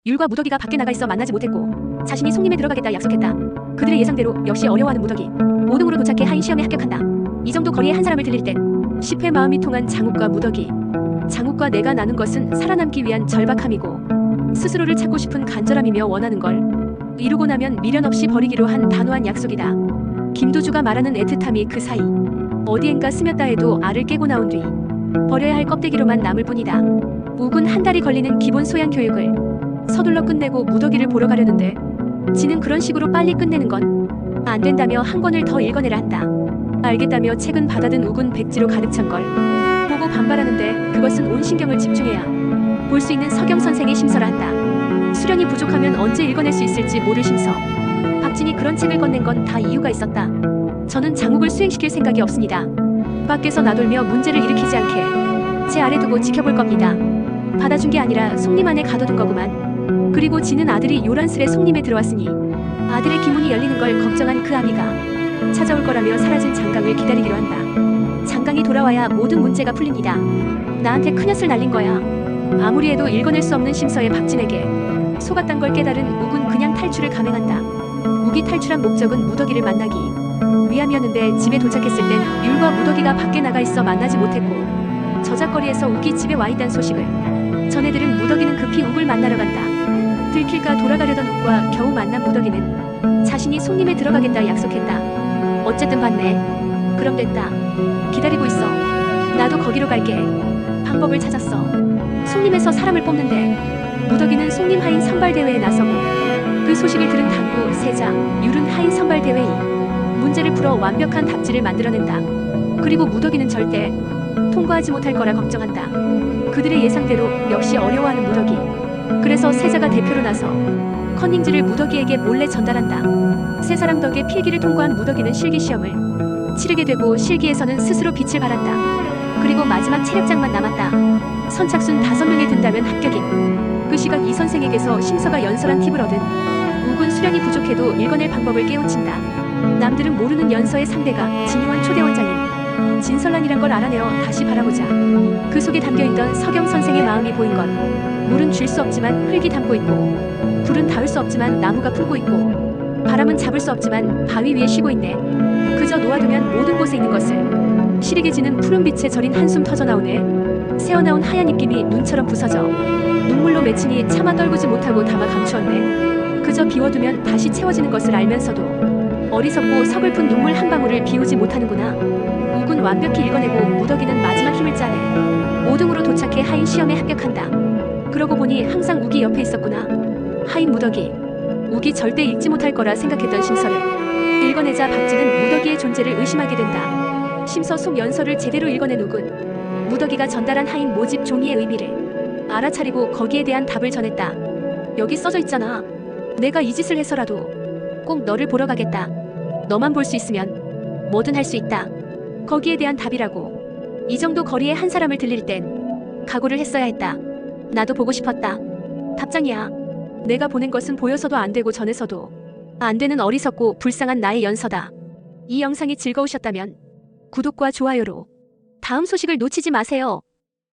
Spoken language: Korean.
율과 무더기가 밖에 나가 있어 만나지 못했고 자신이 송림에 들어가겠다 약속했다. 그들의 예상대로 역시 어려워하는 무더기. 5등으로 도착해 하인 시험에 합격한다. 이 정도 거리에 한 사람을 들릴 땐 10회 마음이 통한 장욱과 무더기. 장욱과 내가 나눈 것은 살아남기 위한 절박함이고 스스로를 찾고 싶은 간절함이며 원하는 걸 이루고 나면 미련 없이 버리기로 한 단호한 약속이다. 김도주가 말하는 애틋함이 그 사이 어디엔가 스며다 해도 알을 깨고 나온 뒤 버려야 할 껍데기로만 남을 뿐이다. 욱은 한 달이 걸리는 기본 소양 교육을 서둘러 끝내고 무더기를 보러 가려는데 지는 그런 식으로 빨리 끝내는 건 안 된다며 한 권을 더 읽어내라 한다. 알겠다며 책은 받아든 욱은 백지로 가득 찬 걸 보고 반발하는데 그것은 온 신경을 집중해야 볼 수 있는 서경 선생의 심서라 한다. 수련이 부족하면 언제 읽어낼 수 있을지 모를 심서. 박진이 그런 책을 건넨 건 다 이유가 있었다. 저는 장욱을 수행시킬 생각이 없습니다. 밖에서 나돌며 문제를 일으키지 않게 제 아래 두고 지켜볼 겁니다. 받아준 게 아니라 송림 안에 가둬둔 거구만. 그리고 지는 아들이 요란스레 송림에 들어왔으니 아들의 기문이 열리는 걸 걱정한 그 아비가 찾아올 거라며 사라진 장강을 기다리기로 한다. 장강이 돌아와야 모든 문제가 풀립니다. 나한테 큰 엿을 날린 거야. 아무리 해도 읽어낼 수 없는 심서에 박진에게 속았단 걸 깨달은 욱은 그냥 탈출을 감행한다. 욱이 탈출한 목적은 무더기를 만나기 위함이었는데 집에 도착했을 땐 율과 무더기가 밖에 나가 있어 만나지 못했고 저작거리에서 욱이 집에 와 있다는 소식을 전해들은 무더기는 급히 욱을 만나러 간다. 들킬까 돌아가려던 욱과 겨우 만난 무더기는 자신이 송림에 들어가겠다 약속했다. 어쨌든 봤네. 그럼 됐다. 기다리고 있어. 나도 거기로 갈게. 방법을 찾았어. 송림에서 사람을 뽑는데 무더기는 송림 하인 선발대회에 나서고 그 소식을 들은 당구, 세자, 율은 하인 선발대회의 문제를 풀어 완벽한 답지를 만들어낸다. 그리고 무더기는 절대 통과하지 못할 거라 걱정한다. 그들의 예상대로 역시 어려워하는 무더기. 그래서 세자가 대표로 나서 컨닝지를 무더기에게 몰래 전달한다. 세 사람 덕에 필기를 통과한 무더기는 실기시험을 치르게 되고 실기에서는 스스로 빛을 발한다. 그리고 마지막 체력장만 남았다. 선착순 5명에 든다면 합격인 그 시각 이 선생에게서 심서가 연설한 팁을 얻은 욱은 수련이 부족해도 읽어낼 방법을 깨우친다. 남들은 모르는 연서의 상대가 진유원 초대원장인 진설란이란 걸 알아내어 다시 바라보자. 그 속에 담겨있던 서경 선생의 마음이 보인 것. 물은 줄 수 없지만 흙이 담고 있고 불은 닿을 수 없지만 나무가 풀고 있고 바람은 잡을 수 없지만 바위 위에 쉬고 있네. 그저 놓아두면 모든 곳에 있는 것을 시리게 지는 푸른빛에 절인 한숨 터져나오네. 새어나온 하얀 입김이 눈처럼 부서져 눈물로 맺히니 차마 떨구지 못하고 담아 감추었네. 그저 비워두면 다시 채워지는 것을 알면서도 어리석고 서글픈 눈물 한 방울을 비우지 못하는구나. 욱은 완벽히 읽어내고 무더기는 마지막 힘을 짜내 5등으로 도착해 하인 시험에 합격한다. 그러고 보니 항상 욱이 옆에 있었구나. 하인 무더기. 욱이 절대 읽지 못할 거라 생각했던 심서를 읽어내자 박진은 무더기의 존재를 의심하게 된다. 심서 속 연설을 제대로 읽어낸 욱은 무더기가 전달한 하인 모집 종이의 의미를 알아차리고 거기에 대한 답을 전했다. 여기 써져 있잖아. 내가 이 짓을 해서라도 꼭 너를 보러 가겠다. 너만 볼 수 있으면 뭐든 할 수 있다. 거기에 대한 답이라고. 이 정도 거리에 한 사람을 들릴 땐 각오를 했어야 했다. 나도 보고 싶었다. 답장이야. 내가 보낸 것은 보여서도 안 되고 전해서도 안 되는 어리석고 불쌍한 나의 연서다. 이 영상이 즐거우셨다면 구독과 좋아요로 다음 소식을 놓치지 마세요.